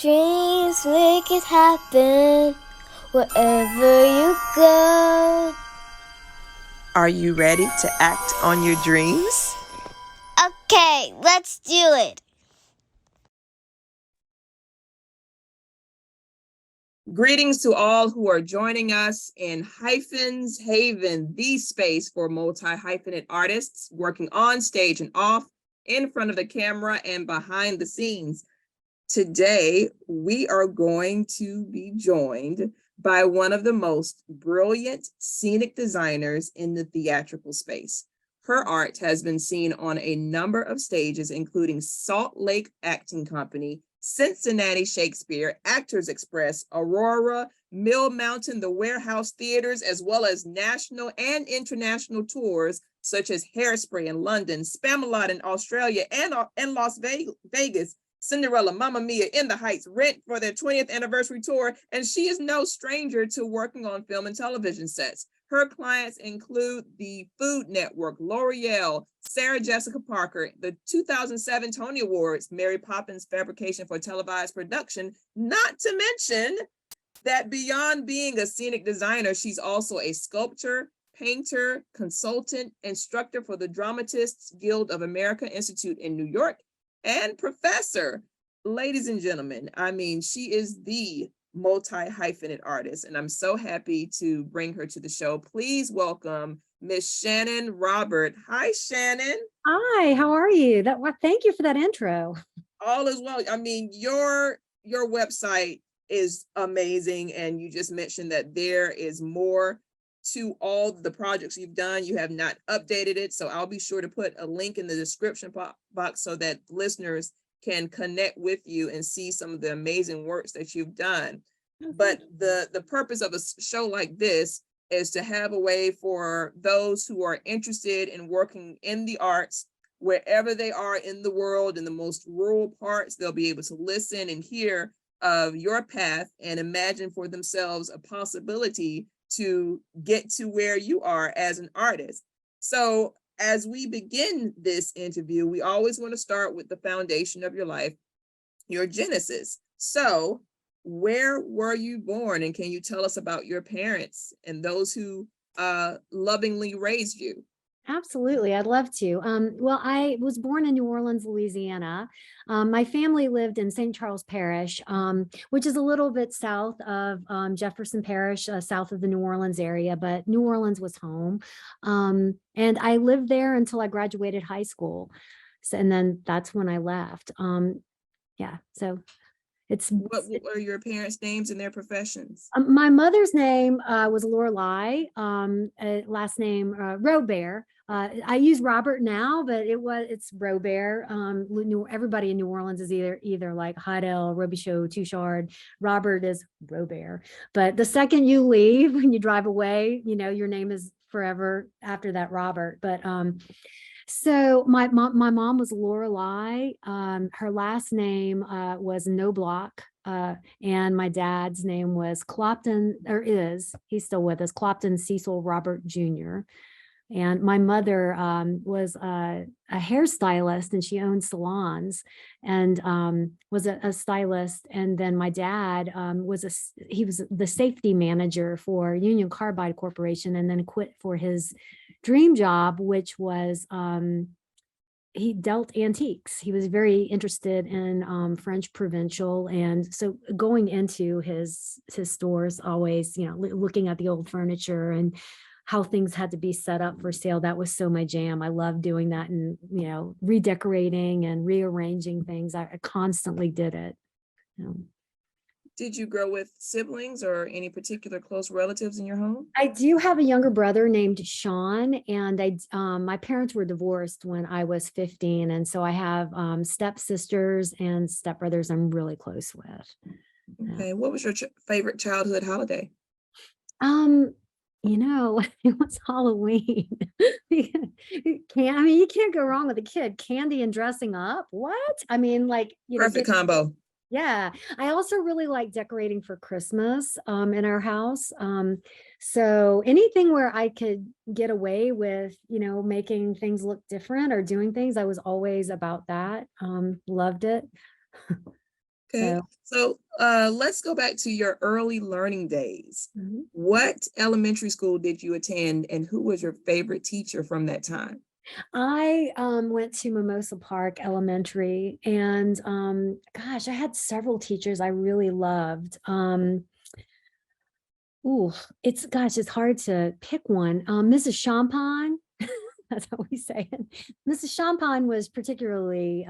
dreams make it happen wherever you go. Are you ready to act on your dreams? Okay, let's do it. Greetings to all who are joining us in Hyphens Haven, the space for multi-hyphenate artists working on stage and off, in front of the camera and behind the scenes. Today, we are going to be joined by one of the most brilliant scenic designers in the theatrical space. Her art has been seen on a number of stages, including Salt Lake Acting Company, Cincinnati Shakespeare, Actors Express, Aurora, Mill Mountain, the Warehouse Theaters, as well as national and international tours such as Hairspray in London, Spamalot in Australia, and Las Vegas, Cinderella, Mamma Mia, In the Heights, Rent for their 20th anniversary tour, and she is no stranger to working on film and television sets. Her clients include the Food Network, L'Oreal, Sarah Jessica Parker, the 2007 Tony Awards, Mary Poppins Fabrication for Televised Production, not to mention that beyond being a scenic designer, she's also a sculptor, painter, consultant, instructor for the Dramatists Guild of America Institute in New York, and professor. Ladies and gentlemen, I mean, she is the multi-hyphenate artist, and I'm so happy to bring her to the show. Please welcome Miss Shannon Robert. Hi, Shannon. Hi, how are you? Thank you for that intro. All is well. I mean, your website is amazing, and you just mentioned that there is more to all the projects you've done. You have not updated it, so I'll be sure to put a link in the description box so that listeners can connect with you and see some of the amazing works that you've done. But the purpose of a show like this is to have a way for those who are interested in working in the arts, wherever they are in the world, in the most rural parts, they'll be able to listen and hear of your path and imagine for themselves a possibility to get to where you are as an artist. So as we begin this interview, we always want to start with the foundation of your life, your genesis. So where were you born, and can you tell us about your parents and those who lovingly raised you? Absolutely, I'd love to. Well, I was born in New Orleans, Louisiana. My family lived in St. Charles Parish, which is a little bit south of Jefferson Parish, south of the New Orleans area, but New Orleans was home. And I lived there until I graduated high school. So, and then that's when I left. Yeah, so What were your parents' names and their professions? My mother's name was Lorelei, last name Robert. I use Robert now, but it's Robert. Everybody in New Orleans is either like Heidel, Robichaud, Touchard. Robert is Robert. But the second you leave, when you drive away, your name is forever after that Robert. But so my mom was Lorelei. Her last name was Noblock. And my dad's name was he's still with us, Clopton Cecil Robert Jr. And my mother was a hairstylist, and she owned salons and was a stylist. And then my dad he was the safety manager for Union Carbide Corporation, and then quit for his dream job, which was he dealt antiques. He was very interested in French Provincial. And so going into his stores, always, looking at the old furniture and how things had to be set up for sale. That was so my jam. I loved doing that, and, redecorating and rearranging things. I constantly did it. Did you grow with siblings or any particular close relatives in your home? I do have a younger brother named Sean, and my parents were divorced when I was 15. And so I have stepsisters and stepbrothers I'm really close with. Okay. What was your favorite childhood holiday? It was Halloween. You can't go wrong with a kid. Candy and dressing up. What? I mean, Perfect combo. Yeah. I also really like decorating for Christmas in our house. So anything where I could get away with, making things look different or doing things, I was always about that. Loved it. Okay. So, So let's go back to your early learning days. mhm. What elementary school did you attend and who was your favorite teacher from that time? I went to Mimosa Park Elementary, and gosh, I had several teachers I really loved. Ooh, it's hard to pick one. Mrs. Champagne, that's how we say it. Mrs. Champagne was particularly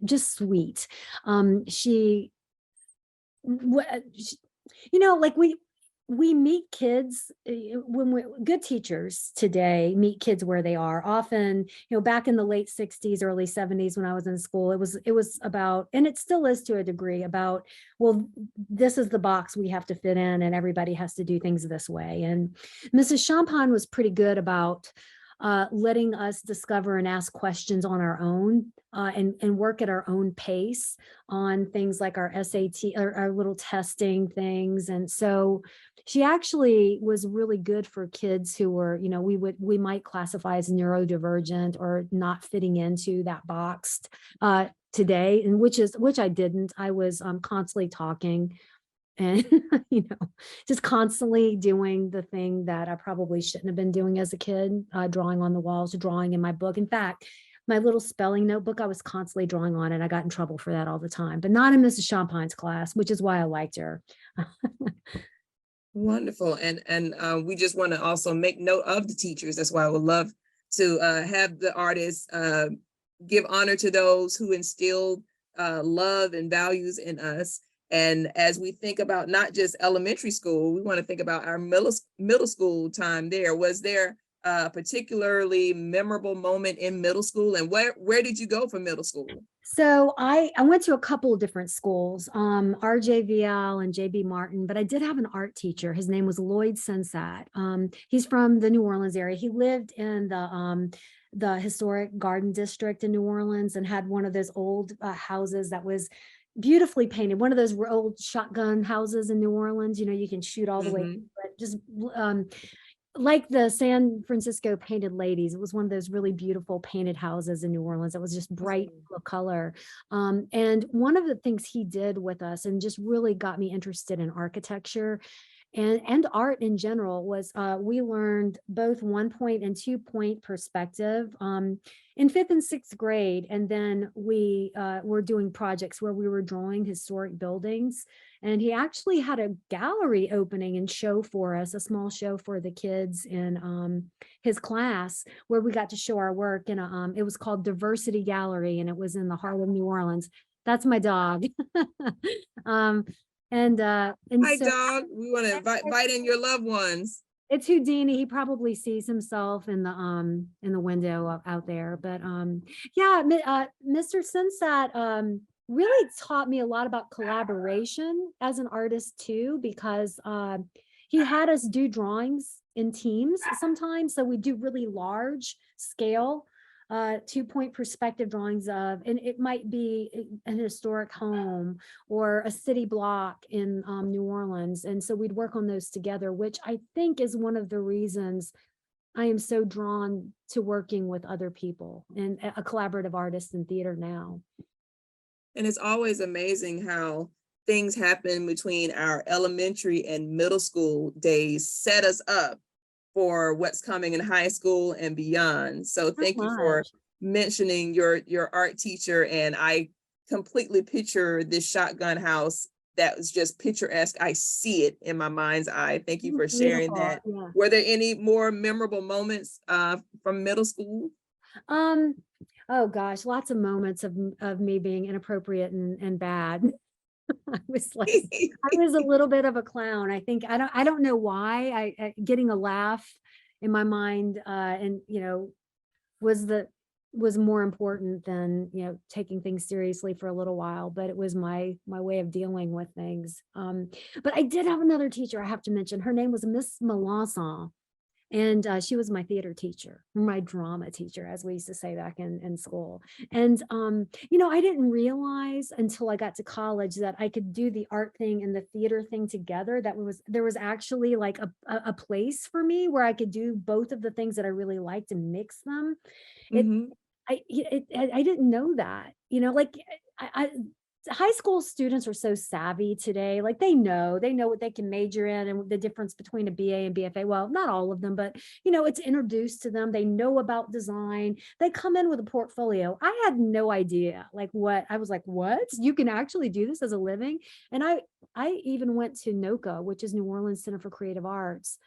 just sweet. She Wha sh like, we meet kids, when we good teachers today meet kids where they are. Often, back in the late '60s, early '70s when I was in school, it was about, and it still is to a degree, about, well, this is the box we have to fit in, and everybody has to do things this way. And Mrs. Champagne was pretty good about letting us discover and ask questions on our own, and work at our own pace on things like our SAT, or our little testing things. And so she actually was really good for kids who were, we might classify as neurodivergent or not fitting into that box today, and which I didn't. I was constantly talking and just constantly doing the thing that I probably shouldn't have been doing as a kid, drawing on the walls, drawing in my book. In fact, my little spelling notebook, I was constantly drawing on it. I got in trouble for that all the time, but not in Mrs. Champagne's class, which is why I liked her. Wonderful. And we just want to also make note of the teachers. That's why I would love to have the artists give honor to those who instilled love and values in us. And as we think about not just elementary school, we want to think about our middle school time there. Was there a particularly memorable moment in middle school, and where did you go for middle school? So I went to a couple of different schools, RJVL and JB Martin, but I did have an art teacher. His name was Lloyd Sensat. He's from the New Orleans area. He lived in the historic Garden District in New Orleans, and had one of those old houses that was beautifully painted. One of those old shotgun houses in New Orleans. You can shoot all the way, Mhm. but just like the San Francisco Painted Ladies. It was one of those really beautiful painted houses in New Orleans that was just bright full of color. And one of the things he did with us, and just really got me interested in architecture and art in general, was we learned both 1 point and 2 point perspective in 5th and 6th grade. And then we were doing projects where we were drawing historic buildings. And he actually had a gallery opening and show for us, a small show for the kids in his class, where we got to show our work. And it was called Diversity Gallery, and it was in the heart of New Orleans. That's my dog. um, and Hi, so dog. We want to invite in your loved ones. it's Houdini. He probably sees himself in the window out there. But yeah, Mr. Sensat really taught me a lot about collaboration as an artist too, because he had us do drawings in teams sometimes. So we do really large scale 2 point perspective drawings of, and it might be an historic home or a city block in New Orleans. And so we'd work on those together, which I think is one of the reasons I am so drawn to working with other people and a collaborative artist in theater now. And it's always amazing how things happen between our elementary and middle school days set us up for what's coming in high school and beyond. So thank you for Much. mentioning your art teacher. And I completely picture this shotgun house that was just picturesque. I see it in my mind's eye. Thank you for sharing Beautiful. that. Yeah. Were there any more memorable moments from middle school? Um, oh gosh, lots of moments of me being inappropriate and bad. I was like, I was a little bit of a clown. I think I don't know why. Getting a laugh in my mind, and was more important than taking things seriously for a little while. But it was my way of dealing with things. But I did have another teacher I have to mention. Her name was Miss Melanson. And she was my theater teacher, my drama teacher, as we used to say back in school. And, I didn't realize until I got to college that I could do the art thing and the theater thing together. There was actually like a place for me where I could do both of the things that I really liked and mix them. It, Mhm. I didn't know that, like I high school students are so savvy today. Like they know what they can major in and the difference between a BA and BFA. Well, not all of them, but it's introduced to them. They know about design. They come in with a portfolio. I had no idea I was like, what? You can actually do this as a living. And I even went to NOCA, which is New Orleans Center for Creative Arts.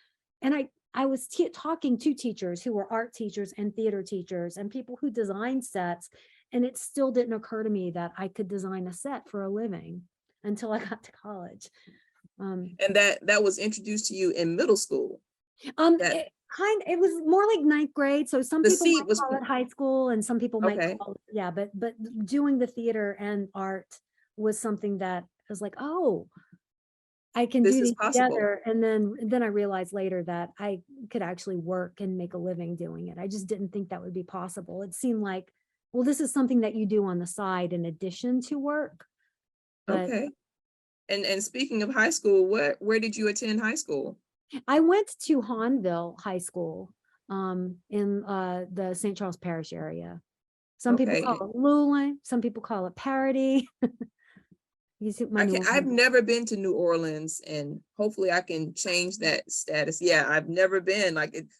And I was talking to teachers who were art teachers and theater teachers and people who design sets. And it still didn't occur to me that I could design a set for a living until I got to college. And that was introduced to you in middle school. That It was more like ninth grade. So some the people seed might was call it high school and some people might okay. call it, yeah, but doing the theater and art was something that I was like, oh, I can This do is these possible. together. And then I realized later that I could actually work and make a living doing it. I just didn't think that would be possible. It seemed like, well, this is something that you do on the side in addition to work. But Okay. And speaking of high school, where did you attend high school? I went to Hahnville High School in the St. Charles Parish area. Some people Okay. call it Luling, some people call it Parody. You see my I've never been to New Orleans, and hopefully I can change that status. Yeah, I've never been.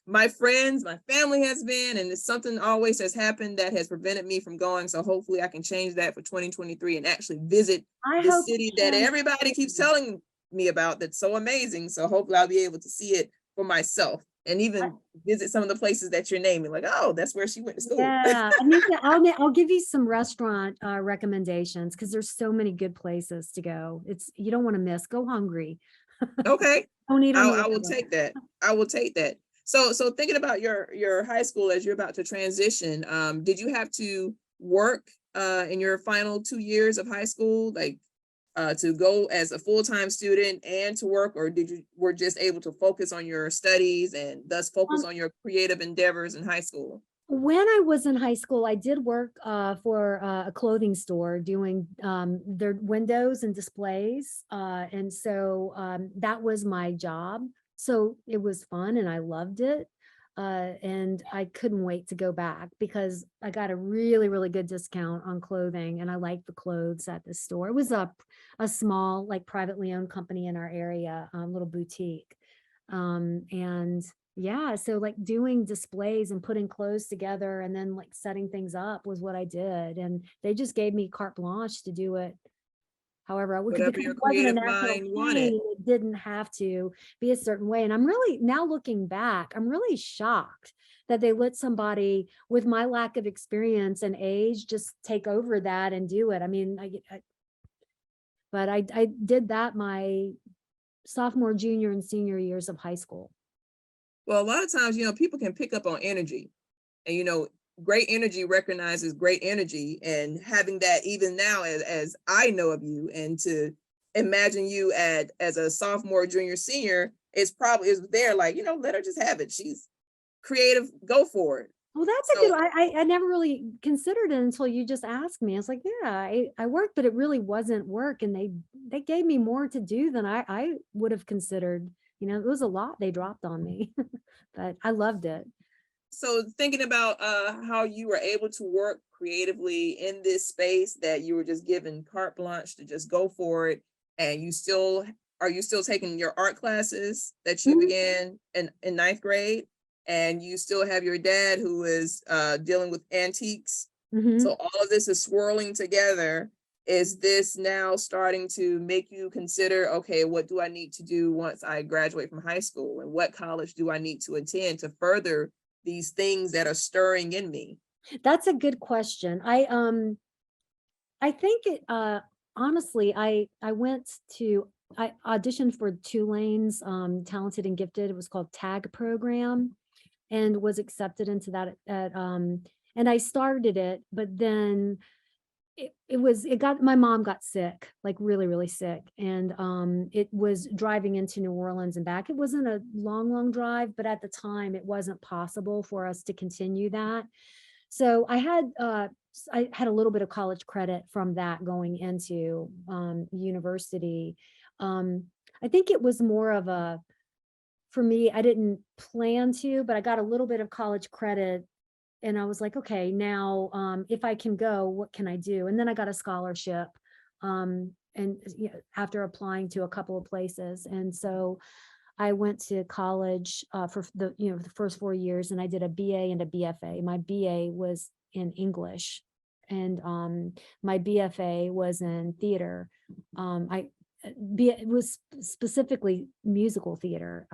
My friends, my family has been, and it's something always has happened that has prevented me from going. So hopefully I can change that for 2023 and actually visit the hope city that everybody keeps telling me about. That's so amazing. So hopefully I'll be able to see it for myself and even visit some of the places that you're naming. Like, oh, that's where she went to school. Yeah, I'll give you some restaurant recommendations because there's so many good places to go. You don't want to miss. Go hungry. Okay. Don't eat on the I will way. take that. I will take that. So thinking about your high school as you're about to transition, did you have to work in your final 2 years of high school, to go as a full-time student and to work, or were just able to focus on your studies and thus focus on your creative endeavors in high school? When I was in high school, I did work for a clothing store doing their windows and displays. And so that was my job. So it was fun and I loved it. And I couldn't wait to go back because I got a really, really good discount on clothing and I liked the clothes at the store. It was a small, like privately owned company in our area, little boutique. And yeah, so like doing displays and putting clothes together and then like setting things up was what I did. And they just gave me carte blanche to do it however I would, Whatever because your it wasn't a creative national mind wanted. chain. It didn't have to be a certain way. And I'm really, now looking back, I'm really shocked that they let somebody with my lack of experience and age just take over that and do it. I mean, but I did that my sophomore, junior, and senior years of high school. Well, a lot of times, people can pick up on energy, and great energy recognizes great energy, and having that even now as I know of you, and to imagine you as a sophomore, junior, senior, it's probably is there, like, let her just have it. She's creative, go for it. Well, that's a So, good, I never really considered it until you just asked me. I was like, yeah, I worked, but it really wasn't work. And they gave me more to do than I would have considered. It was a lot they dropped on me, but I loved it. so thinking about how you were able to work creatively in this space that you were just given carte blanche to just go for it, and are you still taking your art classes that you Mhm. began in ninth grade, and you still have your dad who is dealing with antiques? Mhm. So all of this is swirling together. Is this now starting to make you consider, okay, what do I need to do once I graduate from high school, and what college do I need to attend to further these things that are stirring in me? That's a good question. I think it honestly, I auditioned for Tulane's Talented and Gifted. It was called TAG program and was accepted into that and I started it, but then my mom got sick, like really, really sick. And it was driving into New Orleans and back. It wasn't a long drive, but at the time it wasn't possible for us to continue that. So I had a little bit of college credit from that going into university. I think it was more of for me, I didn't plan to, but I got a little bit of college credit and I was like, okay, now if I can go, what can I do? And then I got a scholarship And after applying to a couple of places. And so I went to college for the first 4 years, and I did a BA and a BFA. My BA was in English, and my BFA was in theater. It was specifically musical theater,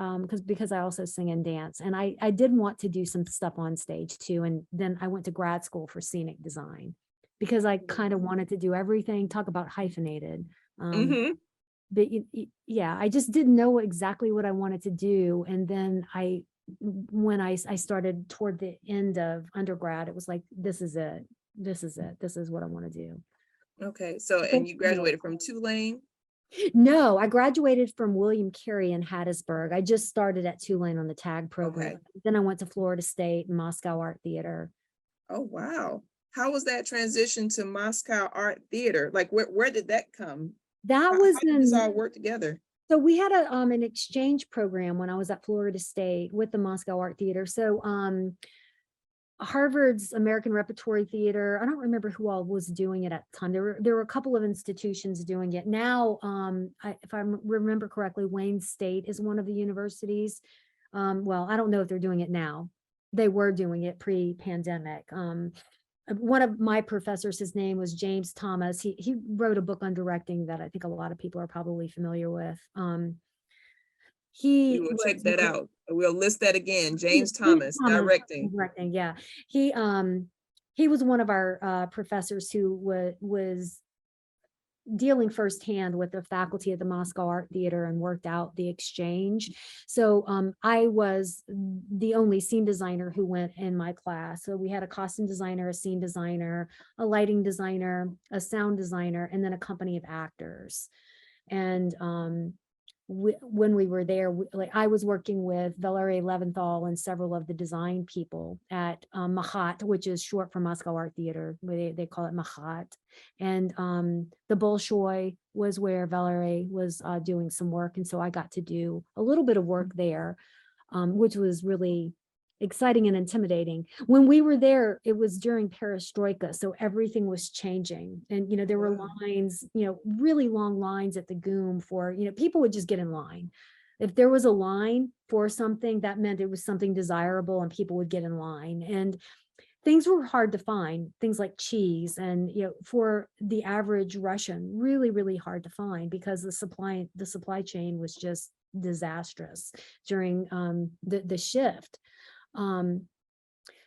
because I also sing and dance, and I did want to do some stuff on stage too. And then I went to grad school for scenic design because I kind of wanted to do everything. Talk about hyphenated. Mhm. But yeah, I just didn't know exactly what I wanted to do. And then when I started toward the end of undergrad, it was like, this is it. This is it. This is what I want to do. Okay, so and you graduated from Tulane? No, I graduated from William Carey in Hattiesburg. I just started at Tulane on the tag program. Okay. Then I went to Florida State and Moscow Art Theater. Oh, wow. How was that transition to Moscow Art Theater? Like, where did that come? That How was did this in all work together? So we had an exchange program when I was at Florida State with the Moscow Art Theater. So Harvard's American Repertory Theater, I don't remember who all was doing it at the time. There were a couple of institutions doing it. Now, if I remember correctly, Wayne State is one of the universities. Well, I don't know if they're doing it now. They were doing it pre-pandemic. One of my professors, his name was James Thomas. He wrote a book on directing that I think a lot of people are probably familiar with. We He will was check that out. We'll list that again. James James Thomas, Thomas directing. directing, yeah. He was one of our professors who was dealing firsthand with the faculty at the Moscow Art Theater and worked out the exchange. So I was the only scene designer who went in my class. So we had a costume designer, a scene designer, a lighting designer, a sound designer, and then a company of actors. And when we were there, I was working with Valery Leventhal and several of the design people at Mahat, which is short for Moscow Art Theater. They call it Mahat. And the Bolshoi was where Valery was doing some work. And so I got to do a little bit of work there, which was really exciting and intimidating. When we were there, it was during perestroika, so everything was changing. And there were Wow. lines, really long lines at the GOOM for, people would just get in line. If there was a line for something, that meant it was something desirable and people would get in line. And things were hard to find, things like cheese, and for the average Russian, really, really hard to find because the supply chain was just disastrous during the shift.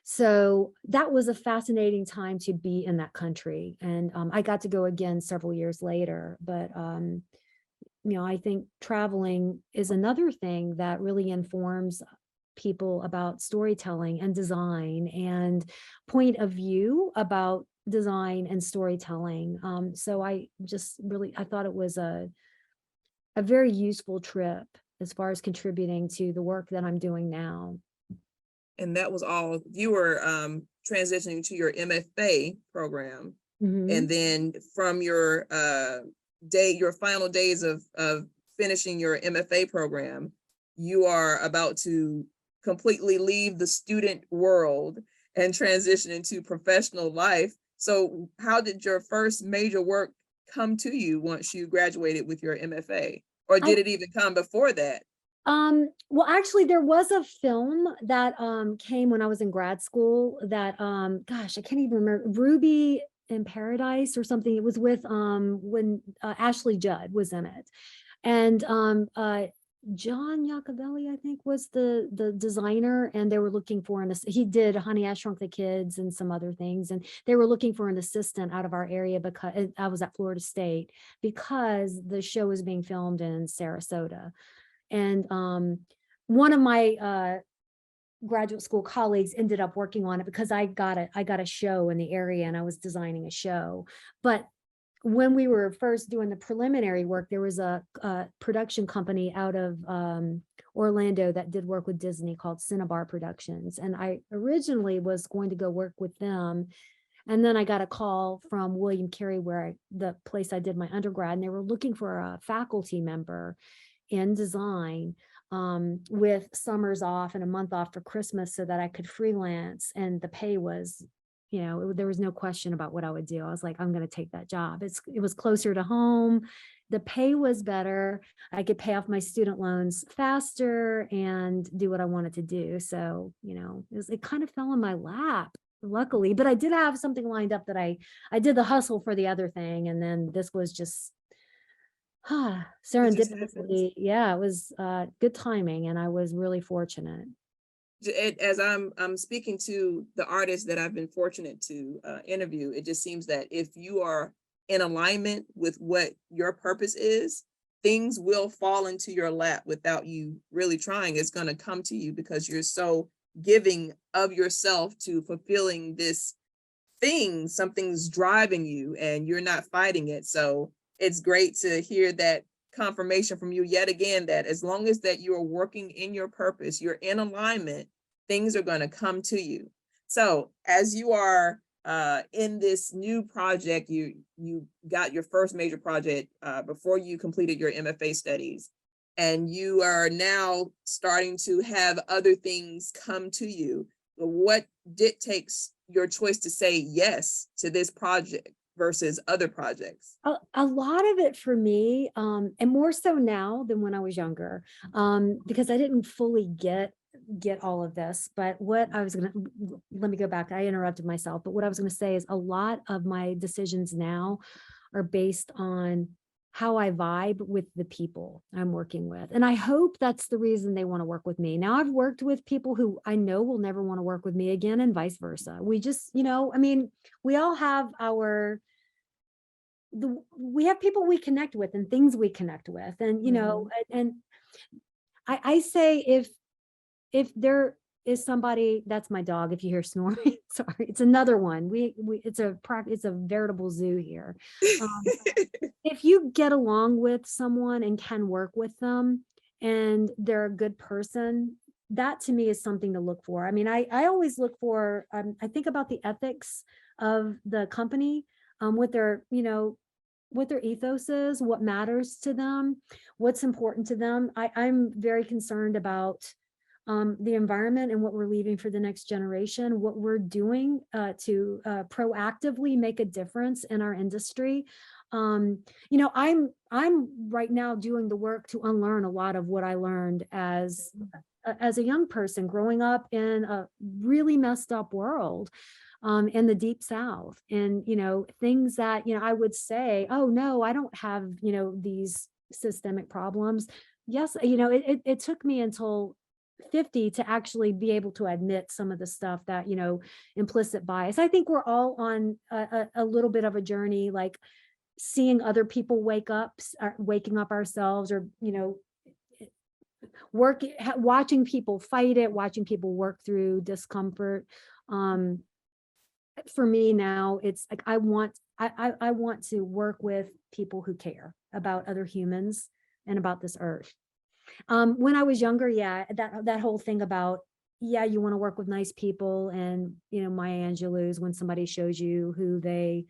So that was a fascinating time to be in that country. And I got to go again several years later. But, I think traveling is another thing that really informs people about storytelling and design and point of view about design and storytelling. So I thought it was a very useful trip as far as contributing to the work that I'm doing now. And that was all, you were transitioning to your MFA program. Mhm. And then from your your final days of finishing your MFA program, you are about to completely leave the student world and transition into professional life. So how did your first major work come to you once you graduated with your MFA? Or did it even come before that? Well, actually, there was a film that came when I was in grad school that gosh, I can't even remember, Ruby in Paradise or something. It was with when Ashley Judd was in it. And John Iacobelli, I think, was the designer, and they were looking for he did Honey, I Shrunk the Kids and some other things, and they were looking for an assistant out of our area because I was at Florida State because the show was being filmed in Sarasota. And one of my graduate school colleagues ended up working on it because I got a show in the area and I was designing a show. But when we were first doing the preliminary work, there was a production company out of Orlando that did work with Disney called Cinnabar Productions. And I originally was going to go work with them. And then I got a call from William Carey, the place I did my undergrad, and they were looking for a faculty member in design with summers off and a month off for Christmas so that I could freelance, and the pay was you know, there was no question about what I would do. I was like, I'm going to take that job. It was closer to home. The pay was better. I could pay off my student loans faster and do what I wanted to do. So, you know, it kind of fell in my lap, luckily, but I did have something lined up that I did the hustle for the other thing. And then this was just It just happens. serendipity. Yeah, it was good timing, and I was really fortunate. As I'm speaking to the artists that I've been fortunate to interview, it just seems that if you are in alignment with what your purpose is, things will fall into your lap without you really trying. It's going to come to you because you're so giving of yourself to fulfilling this thing. Something's driving you and you're not fighting it. So it's great to hear that confirmation from you yet again, that as long as that you are working in your purpose, you're in alignment, things are going to come to you. So as you are in this new project, you got your first major project before you completed your MFA studies, and you are now starting to have other things come to you. What dictates your choice to say yes to this project versus other projects? A lot of it for me, and more so now than when I was younger, because I didn't fully get all of this. But what I was gonna, let me go back. I interrupted myself. But what I was gonna say is a lot of my decisions now are based on how I vibe with the people I'm working with. And I hope that's the reason they want to work with me. Now, I've worked with people who I know will never want to work with me again, and vice versa. We just, you know, I mean, we all have we have people we connect with and things we connect with. And, you know, and I say if there is somebody, that's my dog, if you hear snoring, sorry, it's another one. It's a veritable zoo here. Um, if you get along with someone and can work with them and they're a good person, that to me is something to look for. I mean, I always look for, I think about the ethics of the company, what their, you know, what their ethos is, what matters to them, what's important to them. I'm very concerned about the environment and what we're leaving for the next generation, what we're doing to proactively make a difference in our industry. You know, I'm right now doing the work to unlearn a lot of what I learned as a young person growing up in a really messed up world, in the deep South. And, you know, things that, you know, I would say, oh no, I don't have, you know, these systemic problems. Yes, you know, it took me until 50 to actually be able to admit some of the stuff that, you know, implicit bias. I think we're all on a little bit of a journey, like seeing other people waking up ourselves, or, you know, watching people fight it, watching people work through discomfort. For me now, it's like I want to work with people who care about other humans and about this earth. When I was younger, yeah, that whole thing about, yeah, you want to work with nice people, and, you know, Maya Angelou's, when somebody shows you who they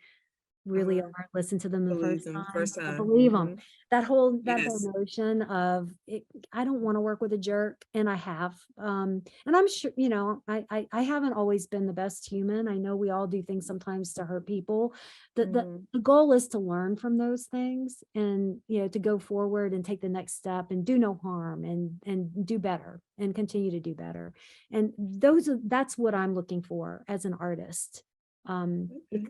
really Uh, are, listen to them the believe first them time, first time. believe them. That whole Yes. notion of it, I don't want to work with a jerk, and I have, and I'm sure, you know, I haven't always been the best human. I know we all do things sometimes to hurt people. The goal is to learn from those things, and, you know, to go forward and take the next step and do no harm, and do better and continue to do better. And that's what I'm looking for as an artist. Okay.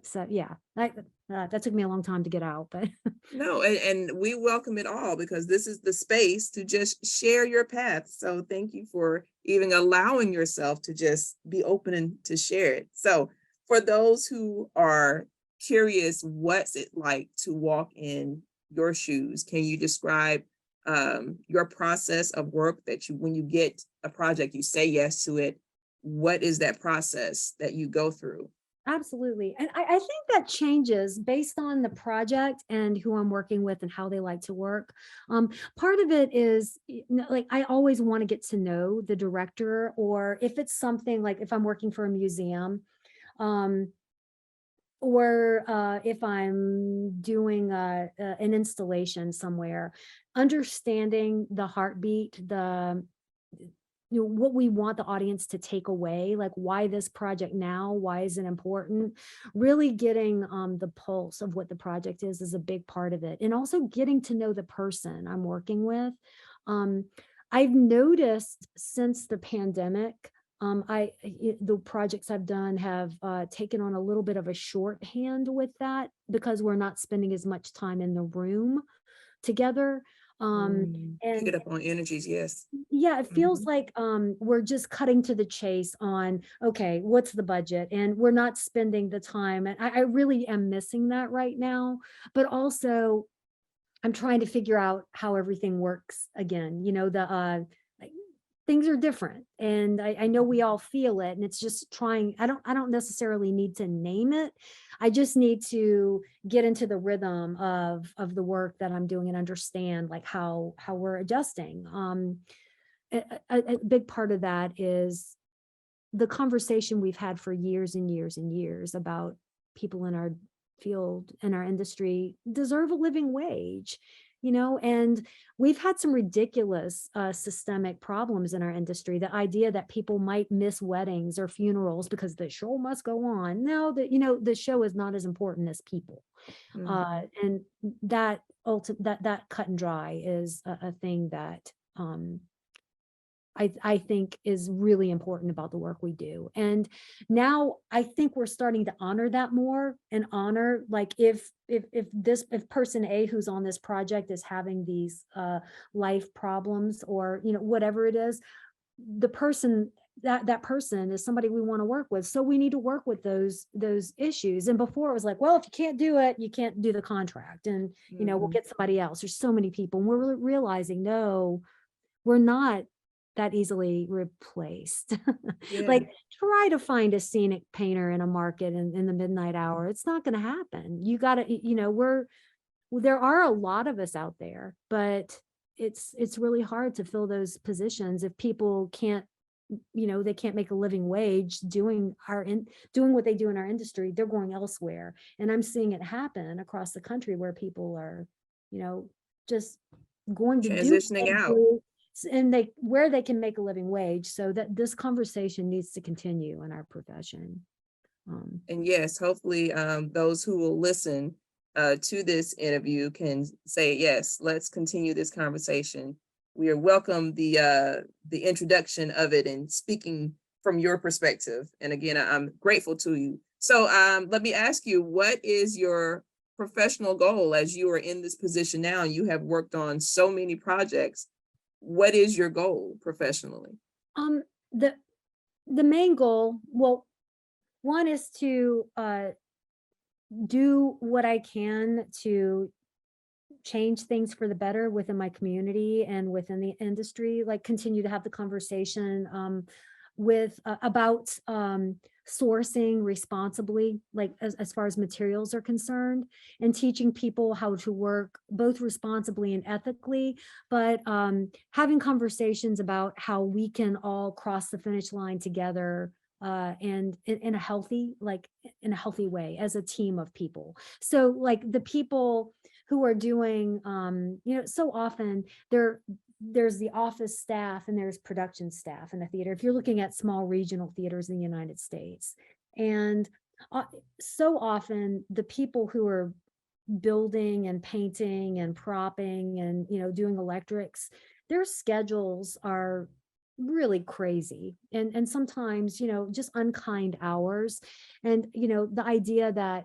So yeah, that took me a long time to get out, but No, and we welcome it all because this is the space to just share your path. So thank you for even allowing yourself to just be open and to share it. So for those who are curious, what's it like to walk in your shoes? Can you describe your process of work that you, when you get a project, you say yes to it? What is that process that you go through? absolutely. And I think that changes based on the project and who I'm working with and how they like to work. Part of it is, like, I always want to get to know the director, or if it's something like if I'm working for a museum, um, or if I'm doing an installation somewhere, understanding the heartbeat, what we want the audience to take away, like why this project now, why is it important? Really getting the pulse of what the project is a big part of it. And also getting to know the person I'm working with. Um, I've noticed since the pandemic, the projects I've done have taken on a little bit of a shorthand with that because we're not spending as much time in the room together. Pick it And up on energies, yes. yeah, it feels Mhm. like we're just cutting to the chase on, okay, what's the budget? And we're not spending the time. And I really am missing that right now. But also, I'm trying to figure out how everything works again. Like, things are different, and I know we all feel it. And it's just trying. I don't necessarily need to name it. I just need to get into the rhythm of the work that I'm doing and understand like how we're adjusting. A big part of that is the conversation we've had for years and years and years about people in our field and our industry deserve a living wage, and we've had some ridiculous systemic problems in our industry. The idea that people might miss weddings or funerals because the show must go on. No, the show is not as important as people. Mhm. And that cut and dry is a thing that I think is really important about the work we do. And now I think we're starting to honor that more and honor like if person A who's on this project is having these life problems or whatever it is, the person that person is somebody we want to work with. So we need to work with those issues. And before it was like, well, if you can't do it, you can't do the contract and we'll Mhm. get somebody else. There's so many people. And we're realizing no, we're not that easily replaced. Yeah. Like try to find a scenic painter in a market in the midnight hour. It's not going to happen. You got to, there are a lot of us out there, but it's really hard to fill those positions if people can't, they can't make a living wage doing what they do in our industry. They're going elsewhere. And I'm seeing it happen across the country where people are, you know, just going to do what Transitioning they out. do, and where they can make a living wage, so that this conversation needs to continue in our profession. Um, And yes, hopefully those who will listen to this interview can say, yes, let's continue this conversation. We are welcome the introduction of it and speaking from your perspective. And again, I'm grateful to you. So let me ask you, what is your professional goal as you are in this position now and you have worked on so many projects? What is your goal professionally? um, the the main goal, well, one is to do what I can to change things for the better within my community and within the industry, like continue to have the conversation with about sourcing responsibly, like as far as materials are concerned, and teaching people how to work both responsibly and ethically, but having conversations about how we can all cross the finish line together, and in a healthy, like in a healthy way as a team of people. So like the people who are doing so often there's the office staff and there's production staff in a theater if you're looking at small regional theaters in the United States. And so often the people who are building and painting and propping and doing electrics, their schedules are really crazy, and sometimes just unkind hours. And the idea that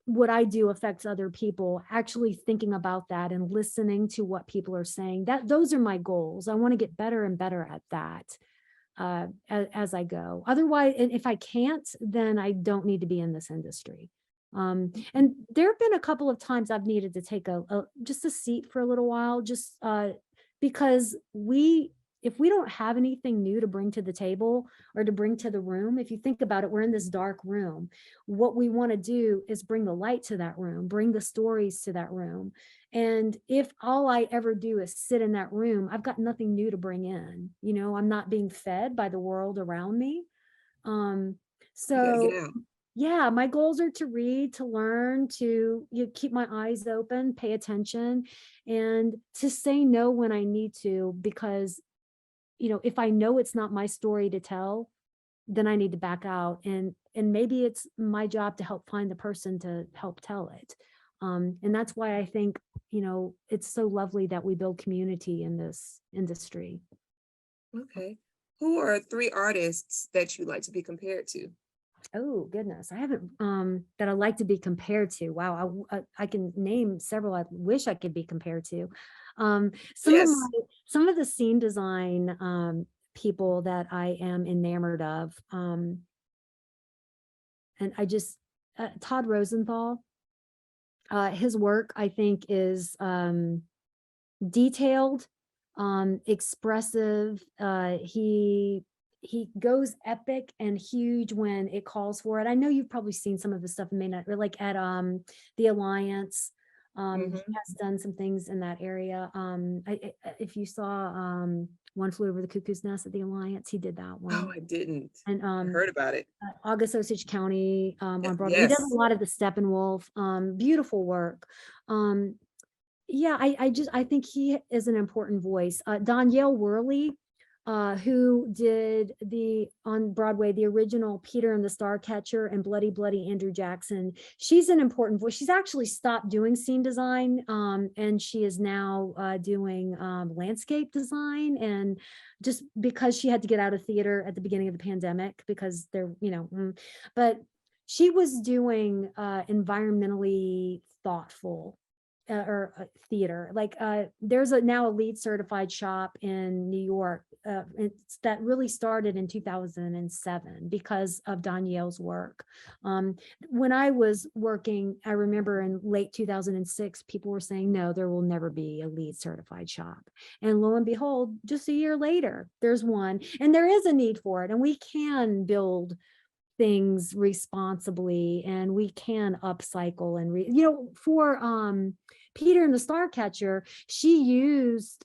what I do affects other people, actually thinking about that and listening to what people are saying, that those are my goals. I want to get better and better at that as I go. Otherwise, and if I can't, then I don't need to be in this industry. And there have been a couple of times I've needed to take just a seat for a little while, just because if we don't have anything new to bring to the table or to bring to the room, if you think about it, we're in this dark room. What we want to do is bring the light to that room, bring the stories to that room. And if all I ever do is sit in that room, I've got nothing new to bring in. I'm not being fed by the world around me. Um, You got to get so out. yeah, my goals are to read, to learn, to keep my eyes open, pay attention, and to say no when I need to, because if I know it's not my story to tell, then I need to back out, and maybe it's my job to help find the person to help tell it. And that's why I think, it's so lovely that we build community in this industry. Okay. Who are three artists that you like to be compared to? Oh goodness, I haven't that I like to be compared to. Wow, I can name several I wish I could be compared to. Yes. Some of the scene design people that I am enamored of, and I just Todd Rosenthal. His work, I think, is detailed, expressive. He goes epic and huge when it calls for it. I know you've probably seen some of his stuff, may not, or like at the Alliance. He Mhm. has done some things in that area. If you saw One Flew Over the Cuckoo's Nest at the Alliance, he did that Oh, one. I didn't. And I heard about it. August Osage County on Broadway. He does a Yes. lot of the Steppenwolf, beautiful work. Yeah, I think he is an important voice. Danielle Worley, who did on Broadway, the original Peter and the Starcatcher and Bloody Bloody Andrew Jackson. She's an important voice. She's actually stopped doing scene design, and she is now doing landscape design, and just because she had to get out of theater at the beginning of the pandemic because but she was doing environmentally thoughtful theater. Like there's now a LEED certified shop in New York. That really started in 2007 because of Danielle's work. When I was working, I remember in late 2006, people were saying, no, there will never be a LEED certified shop. And lo and behold, just a year later, there's one, and there is a need for it. And we can build things responsibly, and we can upcycle and for Peter and the Starcatcher, she used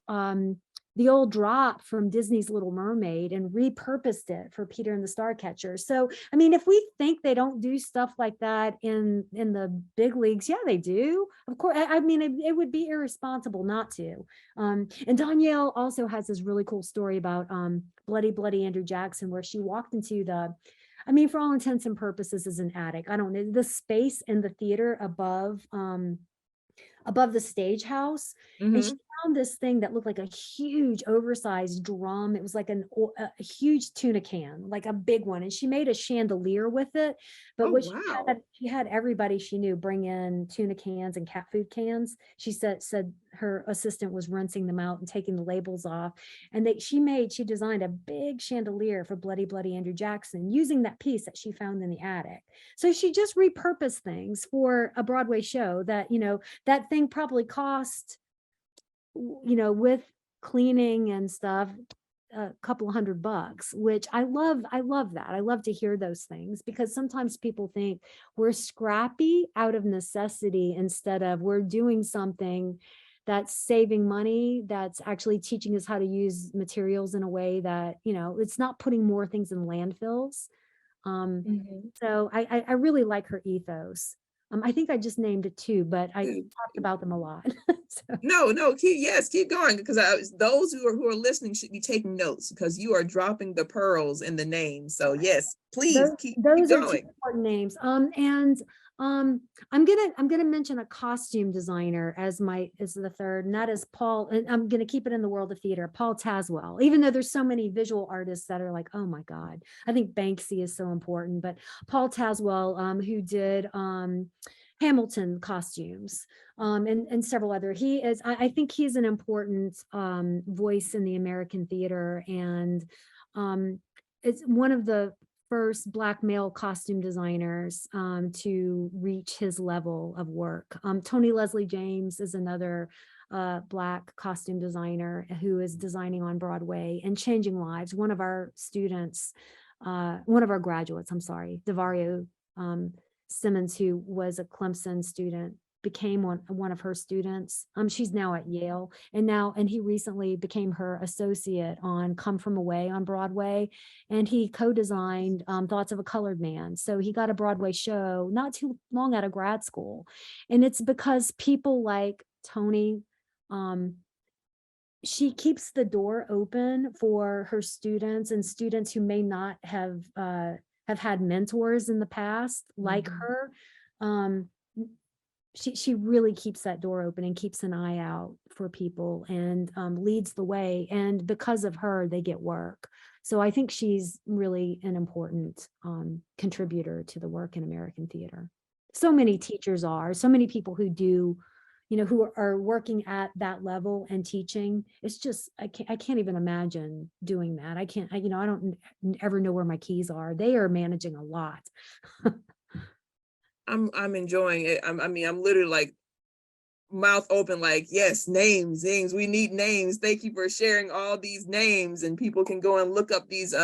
the old drop from Disney's Little Mermaid and repurposed it for Peter and the Starcatcher. So, I mean, if we think they don't do stuff like that in the big leagues, yeah, they do. Of course, I mean, it would be irresponsible not to. And Danielle also has this really cool story about Bloody Bloody Andrew Jackson, where she walked into for all intents and purposes, is an attic. I don't know, the space in the theater above the stage house. And she Mhm. found this thing that looked like a huge oversized drum. It was like a huge tuna can, like a big one. And she made a chandelier with it. But Oh, what wow. she had everybody she knew bring in tuna cans and cat food cans. She said her assistant was rinsing them out and taking the labels off. And she designed a big chandelier for Bloody Bloody Andrew Jackson using that piece that she found in the attic. So she just repurposed things for a Broadway show that, that thing probably cost, with cleaning and stuff, a couple of $100, which I love that. I love to hear those things, because sometimes people think we're scrappy out of necessity instead of we're doing something that's saving money, that's actually teaching us how to use materials in a way that, it's not putting more things in landfills. Mhm. So I really like her ethos. I think I just named it two, but I Good. talked about them a lot. So No, keep going, because those who are listening should be taking notes, because you are dropping the pearls in the name. So yes, please keep those are two going. important names. And I'm gonna mention a costume designer as the third, and that is Paul. And I'm gonna keep it in the world of theater, Paul Tazwell. Even though there's so many visual artists that are like, oh my God, I think Banksy is so important, but Paul Tazwell, who did Hamilton costumes, and several other. I think he's an important voice in the American theater, and it's one of the first Black male costume designers to reach his level of work. Tony Leslie James is another Black costume designer who is designing on Broadway and changing lives. One of our graduates, I'm sorry, Devario Simmons, who was a Clemson student, became one of her students. She's now at Yale, and he recently became her associate on Come From Away on Broadway, and he co-designed Thoughts of a Colored Man. So he got a Broadway show not too long out of grad school, and it's because people like Tony, she keeps the door open for her students and students who may not have had mentors in the past like Mhm. her. Um, she really keeps that door open and keeps an eye out for people and leads the way. And because of her, they get work. So I think she's really an important contributor to the work in American theater. So many teachers are, so many people who do, who are working at that level and teaching. It's just, I can't even imagine doing that. I can't, I don't ever know where my keys are. They are managing a lot. I'm enjoying it. I mean, I'm literally like mouth open, like, yes, names. We need names. Thank you for sharing all these names, and people can go and look up these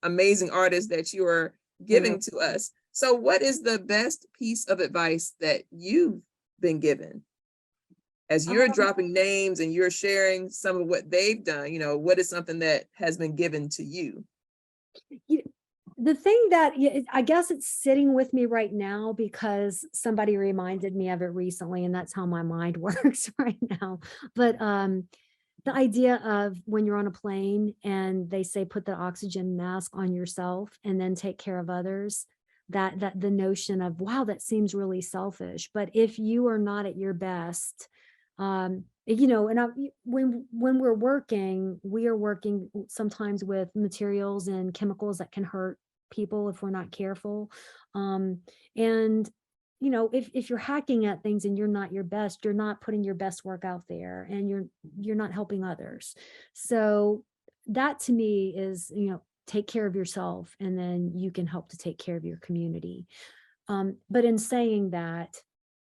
amazing artists that you are giving to us. So what is the best piece of advice that you've been given as you're dropping names and you're sharing some of what they've done? What is something that has been given to you? The thing that I guess it's sitting with me right now because somebody reminded me of it recently, and that's how my mind works right now. But the idea of when you're on a plane and they say put the oxygen mask on yourself and then take care of others, that the notion of, wow, that seems really selfish. But if you are not at your best, and when we're working, we are working sometimes with materials and chemicals that can hurt people if we're not careful. And if you're hacking at things and you're not your best, you're not putting your best work out there, and you're not helping others. So that to me is, take care of yourself, and then you can help to take care of your community. But in saying that,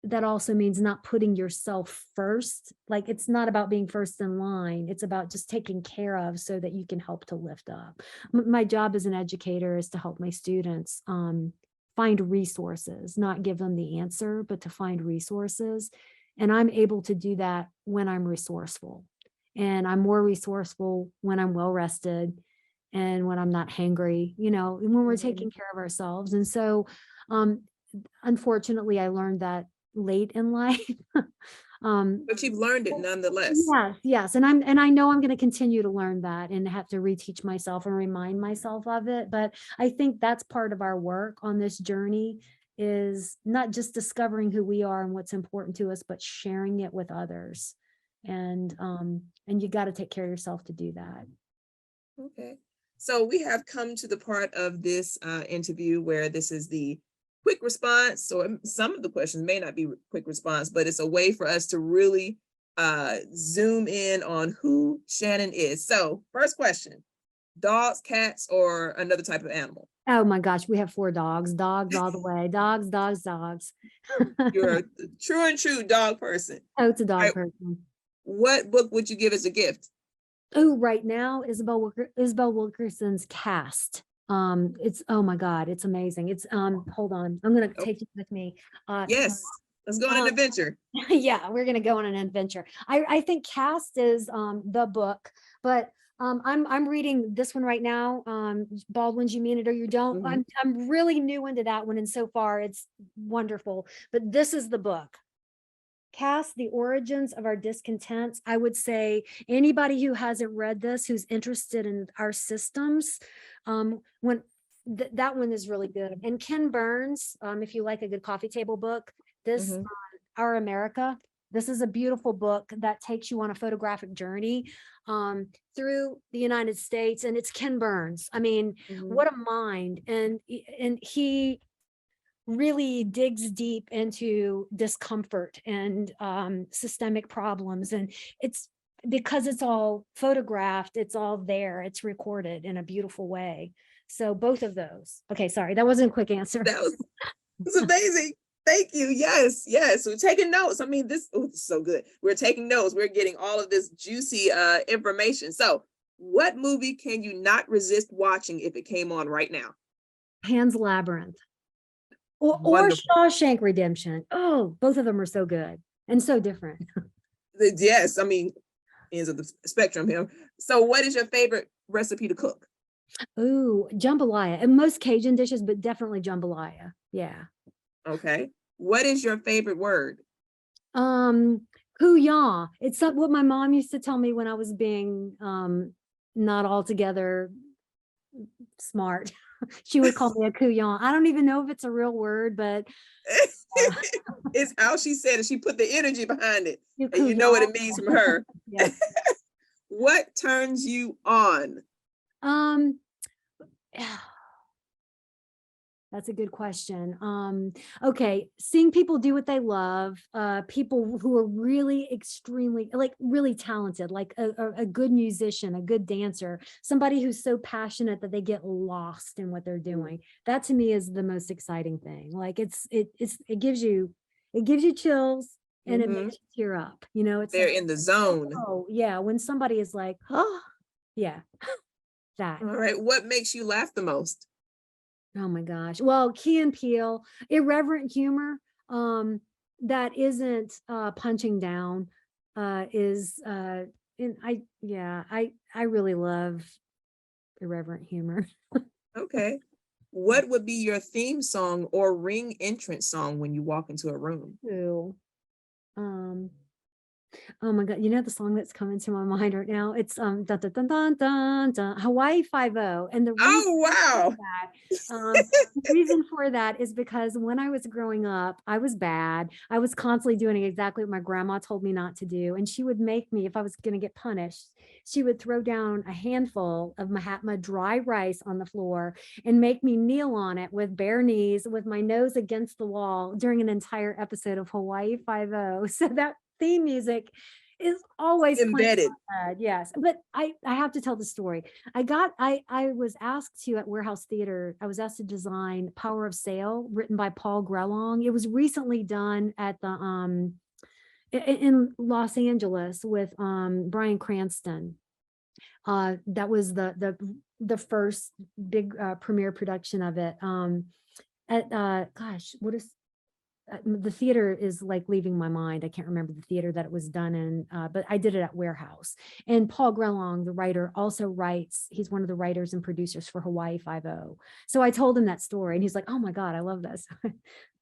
that also means not putting yourself first. Like, it's not about being first in line. It's about just taking care of so that you can help to lift up. My job as an educator is to help my students find resources, not give them the answer, but to find resources. And I'm able to do that when I'm resourceful. And I'm more resourceful when I'm well rested and when I'm not hangry, and when we're taking care of ourselves. And so, unfortunately, I learned that late in life. But you've learned it nonetheless. Yes. And I know I'm going to continue to learn that and have to reteach myself and remind myself of it. But I think that's part of our work on this journey, is not just discovering who we are and what's important to us, but sharing it with others. And you got to take care of yourself to do that. Okay. So we have come to the part of this interview where this is the quick response. So some of the questions may not be quick response, but it's a way for us to really zoom in on who Shannon is. So first question, dogs, cats, or another type of animal? Oh my gosh, we have 4 dogs all the way. Dogs. You're a true dog person. Oh, it's a dog Right. person. What book would you give as a gift? Oh, right now, Isabel Wilkerson's Cast. It's, oh my God, it's amazing. It's hold on, I'm gonna take you with me. Yes, let's go on an adventure. Yeah, we're gonna go on an adventure. I think Cast is the book, but I'm reading this one right now. Baldwin's You Mean It or You Don't. Mhm. I'm really new into that one, and so far it's wonderful. But this is the book. Cast, The Origins of Our Discontents. I would say anybody who hasn't read this, who's interested in our systems, that one is really good. And Ken Burns, if you like a good coffee table book, this Mhm. Our America. This is a beautiful book that takes you on a photographic journey through the United States, and it's Ken Burns. I mean, Mhm. what a mind! And he really digs deep into discomfort and systemic problems. And it's because it's all photographed, it's all there, it's recorded in a beautiful way. So both of those. Okay, sorry, that wasn't a quick answer. That was amazing. Thank you. Yes. We're taking notes. I mean, this is so good. We're taking notes. We're getting all of this juicy information. So what movie can you not resist watching if it came on right now? Pan's Labyrinth. Or Wonderful. Shawshank Redemption. Oh, both of them are so good and so different. Yes, I mean, ends of the spectrum here. So what is your favorite recipe to cook? Ooh, jambalaya. And most Cajun dishes, but definitely jambalaya. Yeah. Okay. What is your favorite word? Kuya. It's what my mom used to tell me when I was being not altogether smart. She would call me a kuya. I don't even know if it's a real word, but It's how she said it. She put the energy behind it. you And you know what kuya. it means from her. Yeah. What turns you on? Um, that's a good question. Okay, seeing people do what they love, people who are really extremely, like really talented, like a good musician, a good dancer, somebody who's so passionate that they get lost in what they're doing. That to me is the most exciting thing. Like it gives you chills and it Mhm. makes you tear up. You know, it's They're like, in the zone. oh yeah, when somebody is like, oh yeah, that. All right. What makes you laugh the most? Oh my gosh. Well, Key and Peele, irreverent humor, that isn't punching down, is and I really love irreverent humor. Okay. What would be your theme song or ring entrance song when you walk into a room? Too. Um, Oh my God, you know the song that's coming to my mind right now? It's dun, dun, dun, dun, dun, dun, Hawaii Five-O. And Oh, wow. the reason for that is because when I was growing up, I was bad. I was constantly doing exactly what my grandma told me not to do. And she would make me, if I was going to get punished, she would throw down a handful of Mahatma dry rice on the floor and make me kneel on it with bare knees, with my nose against the wall during an entire episode of Hawaii Five-O. So that theme music is always playing Embedded. in my head. Yes, but I have to tell the story. I was asked to at Warehouse Theater. I was asked to design Power of Sail, written by Paul Grelong. It was recently done at the in Los Angeles with Bryan Cranston. That was the first big premiere production of it. At gosh, what is the theater is like leaving my mind. I can't remember the theater that it was done in, but I did it at Warehouse. And Paul Grelong, the writer, also writes, he's one of the writers and producers for Hawaii Five-O. So I told him that story and he's like, oh my God, I love this.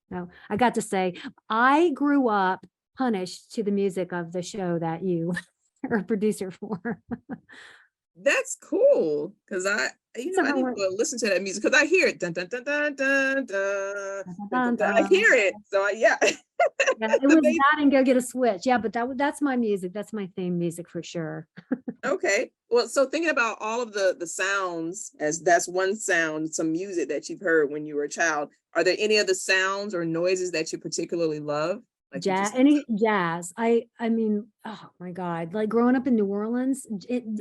No, I got to say, I grew up punished to the music of the show that you are a producer for. That's cool. Cause So I need Hawaii- to listen to that music because I hear it. Dun, dun, dun, dun, dun, dun, dun, dun, dun, dun. I dun. hear it. So yeah. Yeah, it The was bass- that and Go Get a Switch. Yeah, but that's my music. That's my theme music for sure. Okay. Well, so thinking about all of the sounds, as that's one sound, some music that you've heard when you were a child. Are there any other sounds or noises that you particularly love? Like you Jazz, just any jazz. I mean, oh my God, like growing up in New Orleans,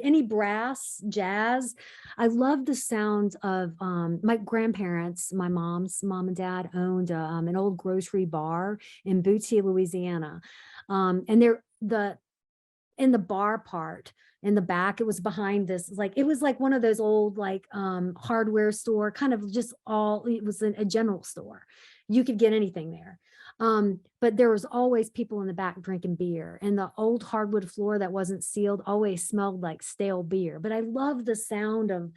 any brass, jazz. I love the sound of my grandparents, my mom's mom and dad owned an old grocery bar in Booty, Louisiana. And they're in the bar part in the back, it was behind this, like it was like one of those old like hardware store, kind of just all, it was a general store. You could get anything there. But there was always people in the back drinking beer, and the old hardwood floor that wasn't sealed always smelled like stale beer. But I love the sound of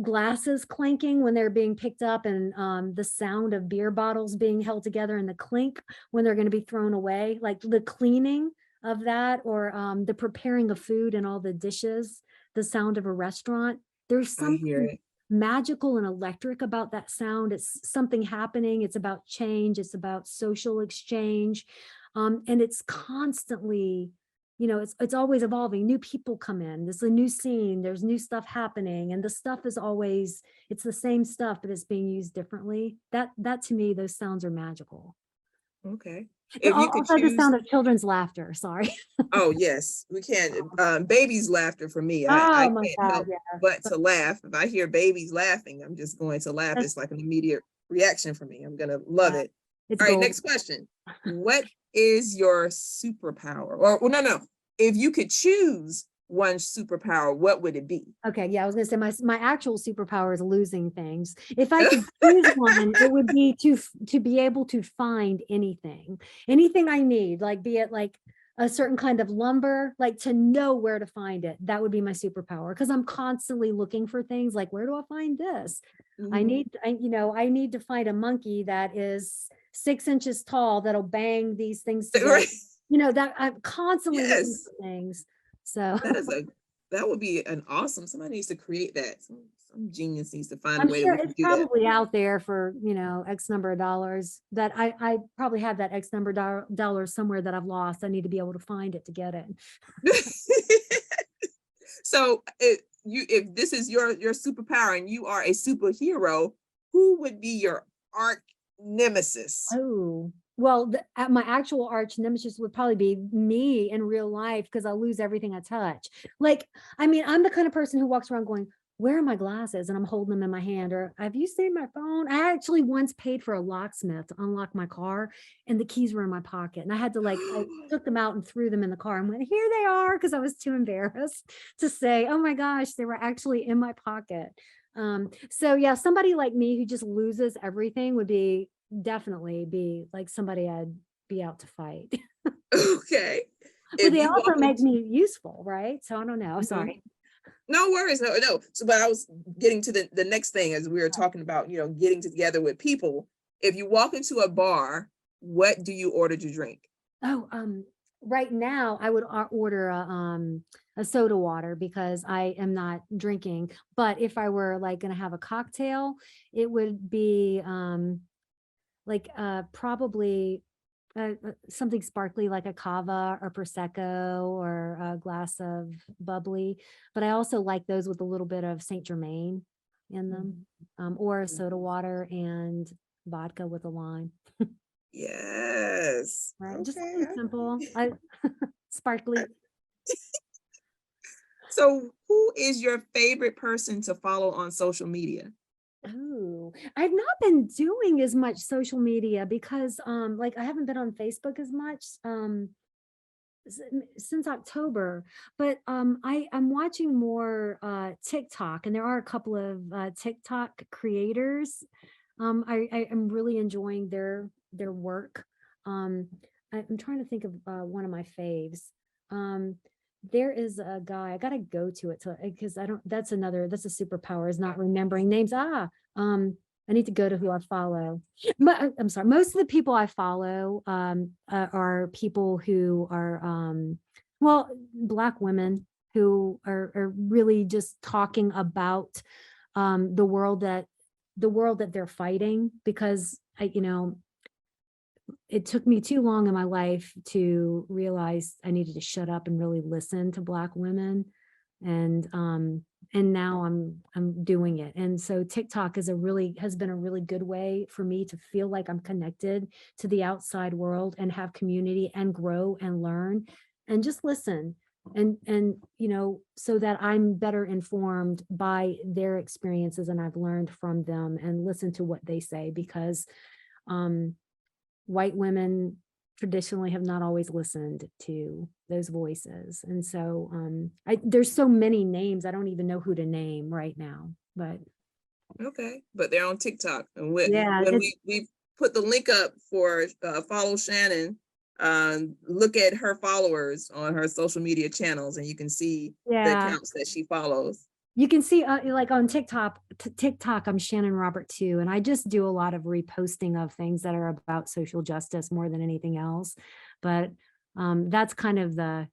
glasses clinking when they're being picked up, and the sound of beer bottles being held together, and the clink when they're going to be thrown away, like the cleaning of that, or the preparing of food and all the dishes, the sound of a restaurant. There's I hear something it. magical and electric about that sound. It's something happening. It's about change. It's about social exchange. And it's constantly, it's always evolving. New people come in. There's a new scene. There's new stuff happening. And the stuff is always, it's the same stuff, but it's being used differently. That to me, those sounds are magical. Okay. If you could Also the choose, sound of children's laughter. Sorry. oh yes, we can. Baby's laughter for me. I Oh my can't God. help Yeah. but to laugh. If I hear babies laughing, I'm just going to laugh. That's- It's like an immediate reaction for me. I'm gonna love yeah, it. It's All right, gold. next question. What is your superpower? Or well, no. If you could choose one superpower, what would it be? Okay, yeah, I was gonna say my actual superpower is losing things. If I could choose one, it would be to be able to find anything I need, like be it like a certain kind of lumber, like to know where to find it. That would be my superpower, because I'm constantly looking for things like, where do I find this? I Mhm. need to find a monkey that is 6 inches tall that'll bang these things together. Right. that I'm constantly looking Yes, for things. So that is that would be an awesome, somebody needs to create that. Some genius needs to find a I'm way that sure we can it's do that. probably out there for, X number of dollars that I probably have that X number of dollars somewhere that I've lost. I need to be able to find it to get it. So if this is your superpower and you are a superhero, who would be your arch nemesis? Oh, well, my actual arch nemesis would probably be me in real life because I'll lose everything I touch. Like, I mean, I'm the kind of person who walks around going, "Where are my glasses?" And I'm holding them in my hand. Or, "Have you seen my phone?" I actually once paid for a locksmith to unlock my car, and the keys were in my pocket. And I had to I took them out and threw them in the car and went, "Here they are," because I was too embarrassed to say, "Oh my gosh, they were actually in my pocket." So yeah, somebody like me who just loses everything would definitely be like somebody I'd be out to fight. Okay. But If they you also walk make into me useful, right? So I don't know. Mhm. Sorry. No worries, no, no. So, but I was getting to the next thing as we were talking about, getting together with people. If you walk into a bar, what do you order to drink? Oh, right now I would order a soda water because I am not drinking. But if I were like gonna have a cocktail, it would be probably something sparkly like a cava or prosecco or a glass of bubbly. But I also like those with a little bit of Saint Germain in them, or a soda water and vodka with a lime. Yes. Right, just Okay. something simple. I I- sparkly. So, who is your favorite person to follow on social media? Oh, I've not been doing as much social media because I haven't been on Facebook as much since October, but I'm watching more TikTok, and there are a couple of TikTok creators. I am really enjoying their work. Um I'm trying to think of one of my faves. Um there is a guy, I gotta go to it because I don't that's a superpower is not remembering names. I need to go to who I follow. I'm sorry. Most of the people I follow are people who are, well, Black women who are really just talking about the world that they're fighting because it took me too long in my life to realize I needed to shut up and really listen to Black women. And now I'm doing it. And so TikTok has been a really good way for me to feel like I'm connected to the outside world and have community and grow and learn and just listen and so that I'm better informed by their experiences and I've learned from them and listen to what they say because um white women traditionally have not always listened to those voices. And so there's so many names, I don't even know who to name right now. But Okay, but they're on TikTok, and when yeah, when it's we put the link up for follow Shannon, look at her followers on her social media channels, and you can see the yeah. accounts that she follows. You can see like on TikTok, I'm Shannon Robert too. And I just do a lot of reposting of things that are about social justice more than anything else. But that's kind of the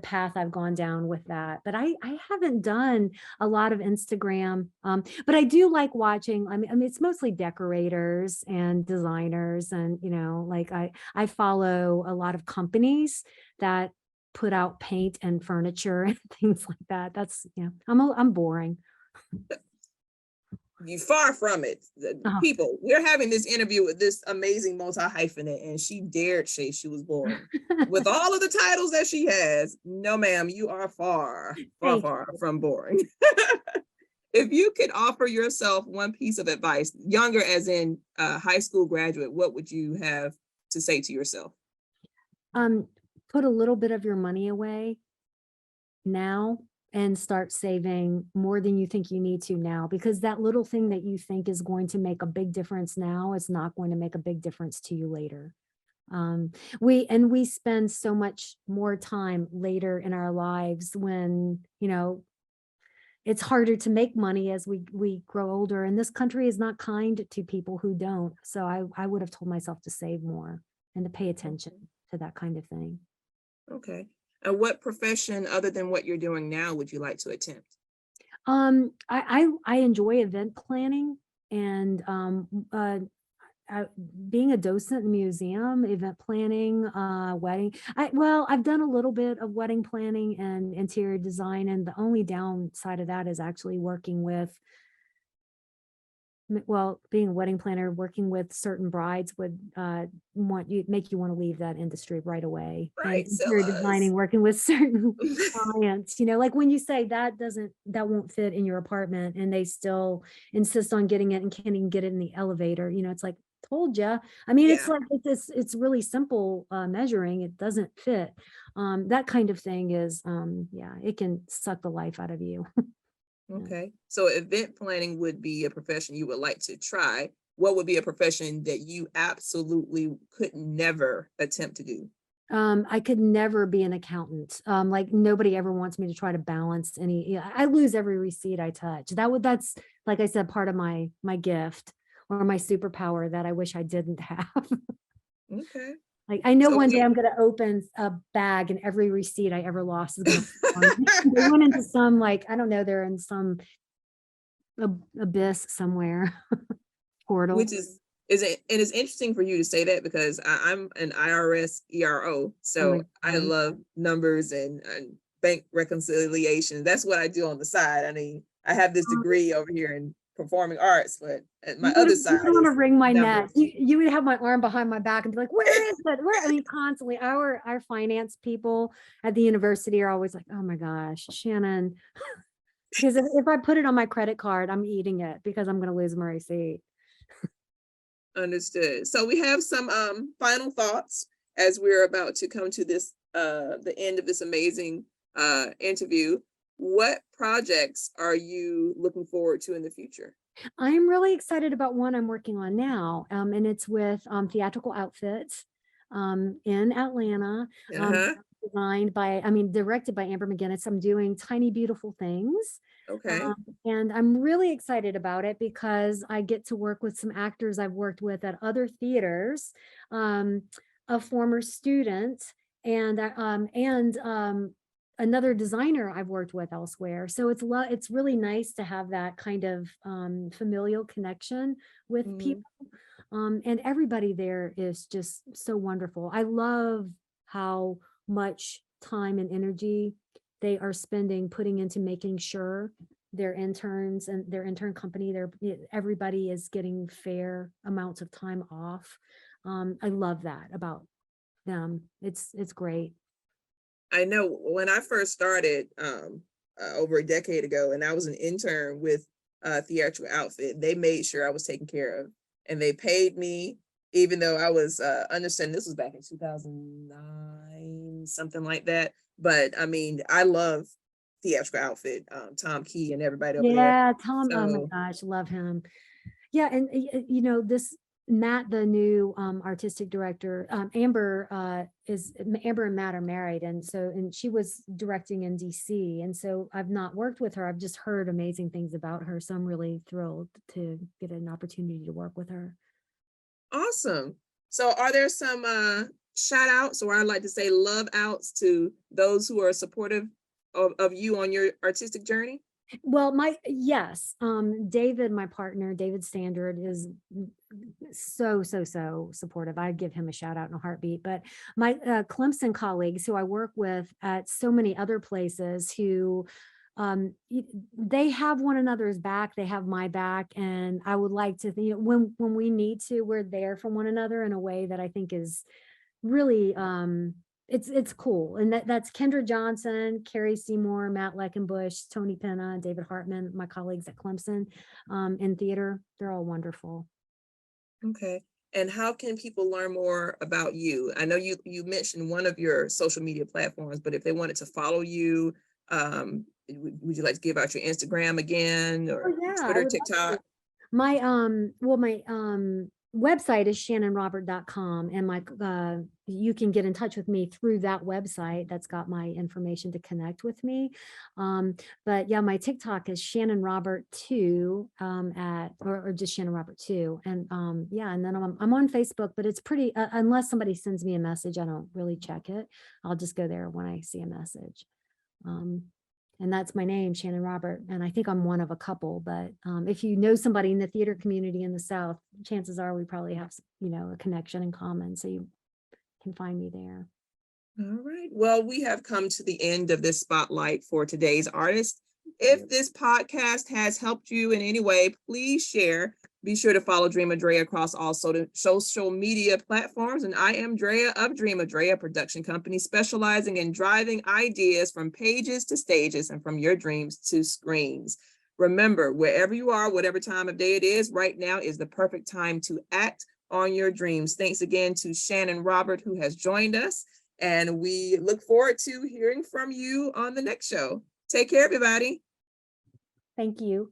path I've gone down with that. But I haven't done a lot of Instagram. But I do like watching. I mean, it's mostly decorators and designers, and like I follow a lot of companies that put out paint and furniture and things like that. That's I'm boring. You far from it. The Oh. people, we're having this interview with this amazing multi hyphenate, and she dared say she was boring. With all of the titles that she has, no, ma'am, you are far, far, Thank far from boring. If you could offer yourself one piece of advice, younger as in high school graduate, what would you have to say to yourself? Put a little bit of your money away now and start saving more than you think you need to now, because that little thing that you think is going to make a big difference now is not going to make a big difference to you later. We spend so much more time later in our lives when it's harder to make money as we grow older, and this country is not kind to people who don't. So I would have told myself to save more and to pay attention. to that kind of thing. Okay. And what profession other than what you're doing now would you like to attempt? I enjoy event planning and being a docent in the museum, event planning, wedding. I've done a little bit of wedding planning and interior design, and the only downside of that is actually working with, being a wedding planner, working with certain brides would make you want to leave that industry right away. And Right. So interior designing, working with certain clients, like when you say that won't fit in your apartment and they still insist on getting it and can't even get it in the elevator, it's like, told you. I mean, it's yeah. like, it's really simple measuring, it doesn't fit. That kind of thing is, it can suck the life out of you. Yeah. Okay. So event planning would be a profession you would like to try. What would be a profession that you absolutely could never attempt to do? I could never be an accountant. Like nobody ever wants me to try to balance any, I lose every receipt I touch. That's, like I said, part of my gift or my superpower that I wish I didn't have. Okay. Like I know So one day we, I'm gonna open a bag and every receipt I ever lost is gonna they went into some, like, I don't know, they're in some abyss somewhere, portal. which is it, it is interesting for you to say that because I'm an IRS ERO, Oh my so I God. love numbers and bank reconciliation. That's what I do on the side. I mean, I have this degree over here in performing arts, but my other You side would want to is wring my neck. numbers. You would have my arm behind my back and be like, where is it? Where? I mean, constantly our finance people at the university are always like, oh my gosh, Shannon. Because if I put it on my credit card, I'm eating it because I'm going to lose my receipt. Understood. So we have some final thoughts as we're about to come to this the end of this amazing interview. What projects are you looking forward to in the future? I'm really excited about one I'm working on now, and it's with Theatrical Outfits in Atlanta, Uh-huh. directed by Amber McGinnis. I'm doing Tiny Beautiful Things. Okay. And I'm really excited about it because I get to work with some actors I've worked with at other theaters, a former student, and another designer I've worked with elsewhere. So it's really nice to have that kind of familial connection with Mhm. people. And everybody there is just so wonderful. I love how much time and energy they are spending putting into making sure their interns and their intern company, everybody is getting fair amounts of time off. I love that about them. It's great. I know when I first started over a decade ago, and I was an intern with Theatrical Outfit, they made sure I was taken care of, and they paid me, even though I was understanding this was back in 2009, something like that. But I mean, I love Theatrical Outfit, Tom Key and everybody over there. Yeah, Tom, oh my So gosh, love him. Yeah, and this Matt, the new artistic director, Amber and Matt are married, and she was directing in DC, and so I've not worked with her. I've just heard amazing things about her, so I'm really thrilled to get an opportunity to work with her. awesome. So are there some shout outs, or I'd like to say love outs, to those who are supportive of you on your artistic journey? Well, David, my partner, David Standard, is so supportive. I'd give him a shout out in a heartbeat. But my Clemson colleagues who I work with at so many other places, who they have one another's back, they have my back, and I would like to think, when we need to, we're there for one another in a way that I think is really it's cool. And that's Kendra Johnson, Carrie Seymour, Matt Leckenbush, Tony Penna, David Hartman, my colleagues at Clemson in theater. They're all wonderful. Okay. And how can people learn more about you? I know you mentioned one of your social media platforms, but if they wanted to follow you, would you like to give out your Instagram again, or Oh yeah, I Twitter, would love to. TikTok? My website is shannonrobert.com, and my you can get in touch with me through that website. That's got my information to connect with me. But yeah, my TikTok is Shannon Robert 2 or just Shannon Robert 2. And yeah, and then I'm on Facebook, but it's pretty unless somebody sends me a message, I don't really check it. I'll just go there when I see a message. And that's my name, Shannon Robert. And I think I'm one of a couple, but if you know somebody in the theater community in the South, chances are we probably have, a connection in common. So you can find me there. All right. Well, we have come to the end of this spotlight for today's artist. If this podcast has helped you in any way, please share. Be sure to follow Dream of Drea across all social media platforms. And I am Drea of Dream of Drea production company, specializing in driving ideas from pages to stages and from your dreams to screens. Remember, wherever you are, whatever time of day it is, right now is the perfect time to act on your dreams. Thanks again to Shannon Robert, who has joined us. And we look forward to hearing from you on the next show. Take care, everybody. Thank you.